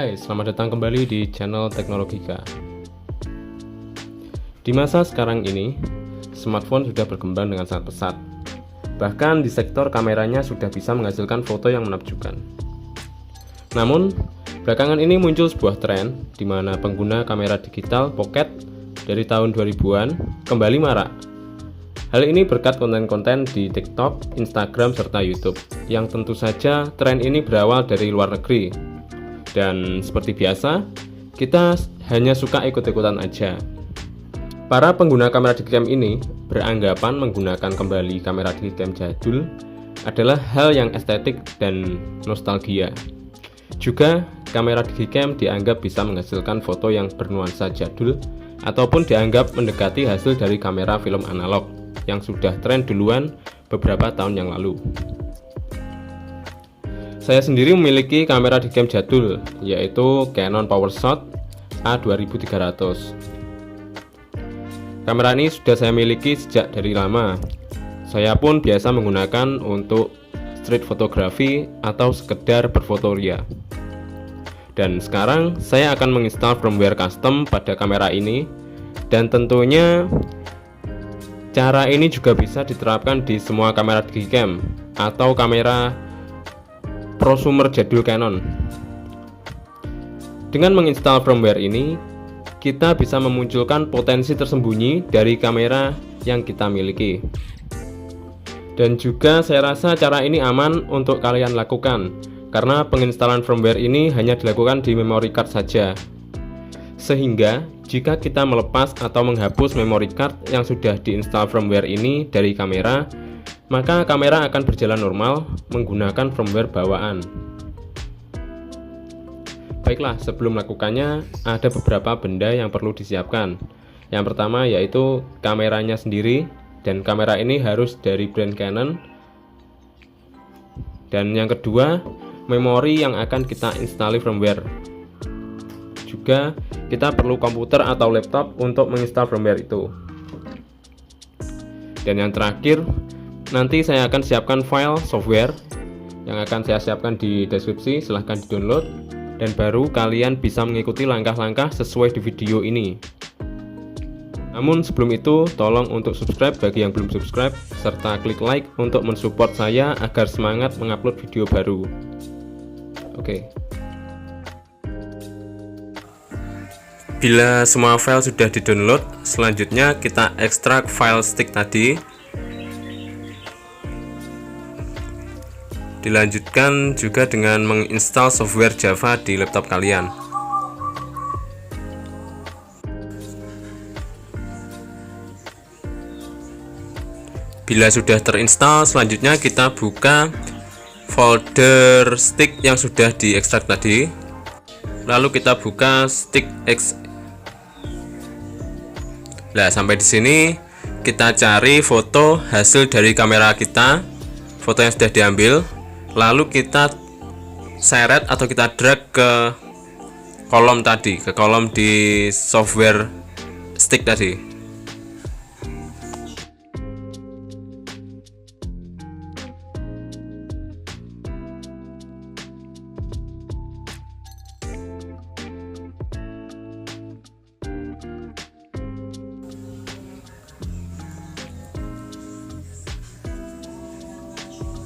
Hai, selamat datang kembali di channel Teknologika. Di masa sekarang ini, smartphone sudah berkembang dengan sangat pesat. Bahkan di sektor kameranya sudah bisa menghasilkan foto yang menakjubkan. Namun, belakangan ini muncul sebuah tren di mana pengguna kamera digital pocket dari tahun 2000-an kembali marak. Hal ini berkat konten-konten di TikTok, Instagram, serta YouTube, yang tentu saja tren ini berawal dari luar negeri. Dan seperti biasa, kita hanya suka ikut-ikutan aja. Para pengguna kamera digicam ini beranggapan menggunakan kembali kamera digicam jadul adalah hal yang estetik dan nostalgia. Juga, kamera digicam dianggap bisa menghasilkan foto yang bernuansa jadul ataupun dianggap mendekati hasil dari kamera film analog yang sudah tren duluan beberapa tahun yang lalu. Saya sendiri memiliki kamera digicam jadul, yaitu Canon PowerShot A2300. Kamera ini sudah saya miliki sejak dari lama. Saya pun biasa menggunakan untuk street photography atau sekedar berfotoria. Dan sekarang saya akan menginstal firmware custom pada kamera ini, dan tentunya cara ini juga bisa diterapkan di semua kamera digicam atau kamera prosumer jadul Canon. Dengan menginstal firmware ini, kita bisa memunculkan potensi tersembunyi dari kamera yang kita miliki. Dan juga saya rasa cara ini aman untuk kalian lakukan, karena penginstalan firmware ini hanya dilakukan di memory card saja. Sehingga, jika kita melepas atau menghapus memory card yang sudah diinstal firmware ini dari kamera, maka kamera akan berjalan normal menggunakan firmware bawaan. Baiklah, sebelum melakukannya, ada beberapa benda yang perlu disiapkan. Yang pertama yaitu kameranya sendiri, dan kamera ini harus dari brand Canon. Dan yang kedua, memori yang akan kita install firmware. Juga kita perlu komputer atau laptop untuk menginstal firmware itu. Dan yang terakhir, nanti saya akan siapkan file software yang akan saya siapkan di deskripsi, silahkan di-download, dan baru kalian bisa mengikuti langkah-langkah sesuai di video ini. Namun sebelum itu, tolong untuk subscribe bagi yang belum subscribe, serta klik like untuk mensupport saya agar semangat mengupload video baru. Oke. Bila semua file sudah di-download, selanjutnya kita ekstrak file stick tadi. Dilanjutkan juga dengan menginstal software Java di laptop kalian. Bila sudah terinstall, selanjutnya kita buka folder stick yang sudah diekstrak tadi. Lalu kita buka stick X. Nah, sampai di sini kita cari foto hasil dari kamera kita, foto yang sudah diambil. Lalu kita seret atau kita drag ke kolom tadi, ke kolom di software stick tadi.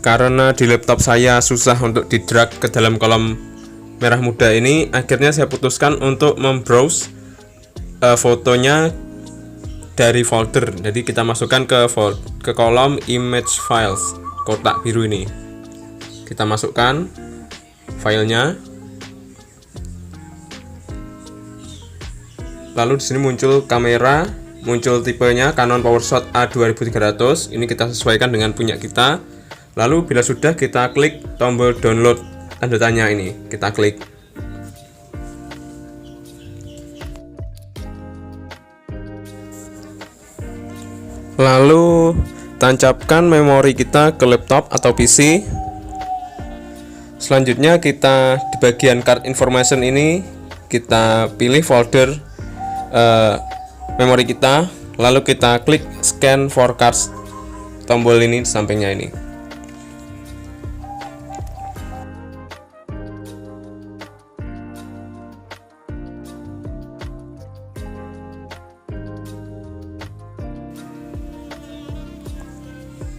Karena di laptop saya susah untuk di drag ke dalam kolom merah muda ini, akhirnya saya putuskan untuk membrowse fotonya dari folder. Jadi kita masukkan ke kolom image files, kotak biru ini. Kita masukkan filenya. Lalu di sini muncul kamera, muncul tipenya Canon PowerShot A2300. Ini kita sesuaikan dengan punya kita. Lalu bila sudah, kita klik tombol download tanda tanya ini, kita klik. Lalu tancapkan memori kita ke laptop atau PC. Selanjutnya kita di bagian card information ini kita pilih folder memori kita, lalu kita klik scan for cards, tombol ini di sampingnya ini.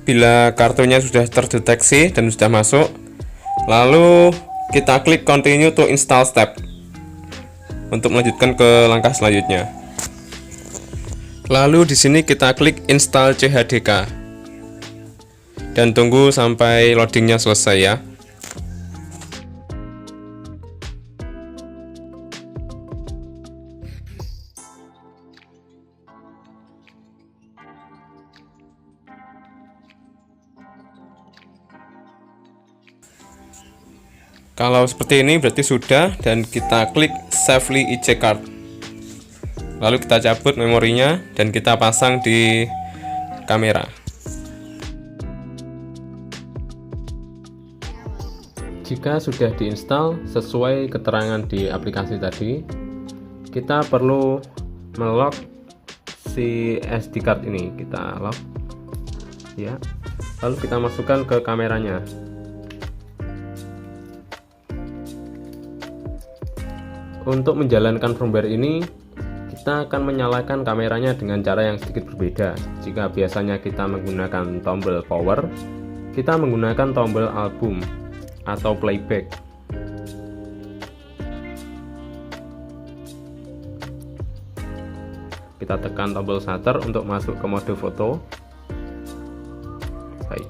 bila kartunya sudah terdeteksi dan sudah masuk, lalu kita klik continue to install step untuk melanjutkan ke langkah selanjutnya. Lalu di sini kita klik install CHDK dan tunggu sampai loadingnya selesai ya. Kalau seperti ini berarti sudah, dan kita klik safely eject card. Lalu kita cabut memorinya dan kita pasang di kamera. Jika sudah diinstal sesuai keterangan di aplikasi tadi, kita perlu melock si SD card ini. Kita lock ya. Lalu kita masukkan ke kameranya. Untuk menjalankan firmware ini, kita akan menyalakan kameranya dengan cara yang sedikit berbeda. Jika biasanya kita menggunakan tombol power, kita menggunakan tombol album atau playback. Kita tekan tombol shutter untuk masuk ke mode foto. Baik.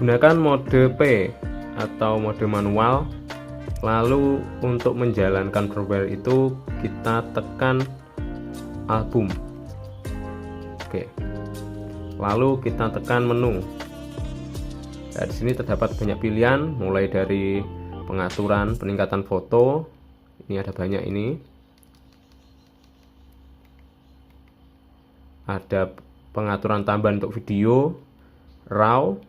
Gunakan mode P atau mode manual. Lalu untuk menjalankan firmware itu kita tekan album. Oke. Lalu kita tekan menu. Nah, di sini terdapat banyak pilihan, mulai dari pengaturan peningkatan foto. Ini ada banyak ini. Ada pengaturan tambahan untuk video, RAW,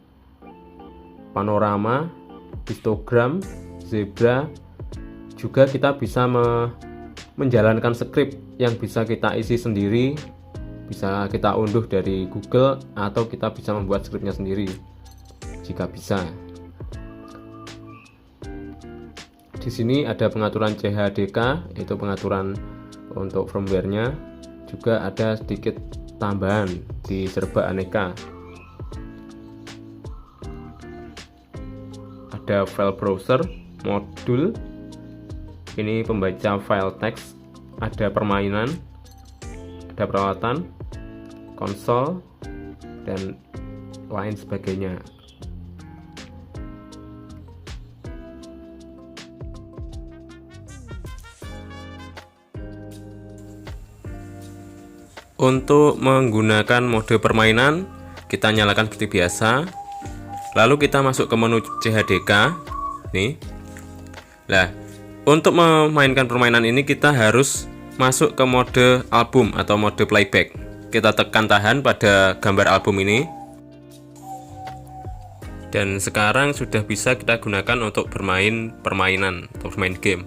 panorama, histogram, zebra. Juga kita bisa menjalankan script yang bisa kita isi sendiri, bisa kita unduh dari Google, atau kita bisa membuat scriptnya sendiri jika bisa. Di sini ada pengaturan CHDK, itu pengaturan untuk firmware-nya. Juga ada sedikit tambahan di serba aneka. Ada file browser, modul, ini pembaca file teks, ada permainan, ada peralatan, konsol, dan lain sebagainya. Untuk menggunakan mode permainan, kita nyalakan seperti biasa. Lalu kita masuk ke menu CHDK. Nih. Nah, untuk memainkan permainan ini kita harus masuk ke mode album atau mode playback. Kita tekan tahan pada gambar album ini. Dan sekarang sudah bisa kita gunakan untuk bermain permainan atau bermain game.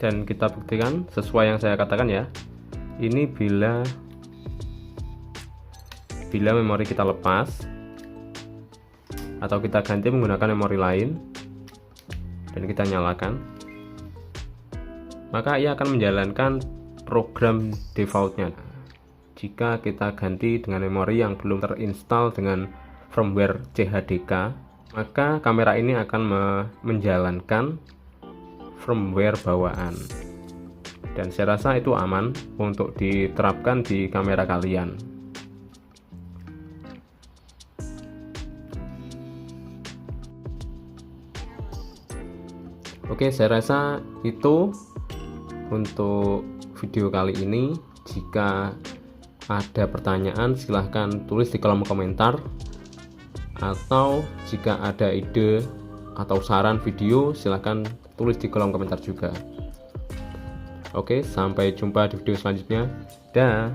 Dan kita buktikan sesuai yang saya katakan ya. Ini bila memori kita lepas atau kita ganti menggunakan memori lain dan kita nyalakan, maka ia akan menjalankan program defaultnya. Jika kita ganti dengan memori yang belum terinstall dengan firmware CHDK, maka kamera ini akan menjalankan firmware bawaan, dan saya rasa itu aman untuk diterapkan di kamera kalian. Oke, saya rasa itu untuk video kali ini. Jika ada pertanyaan silahkan tulis di kolom komentar, atau jika ada ide atau saran video silahkan tulis di kolom komentar juga. Oke, sampai jumpa di video selanjutnya. Dah.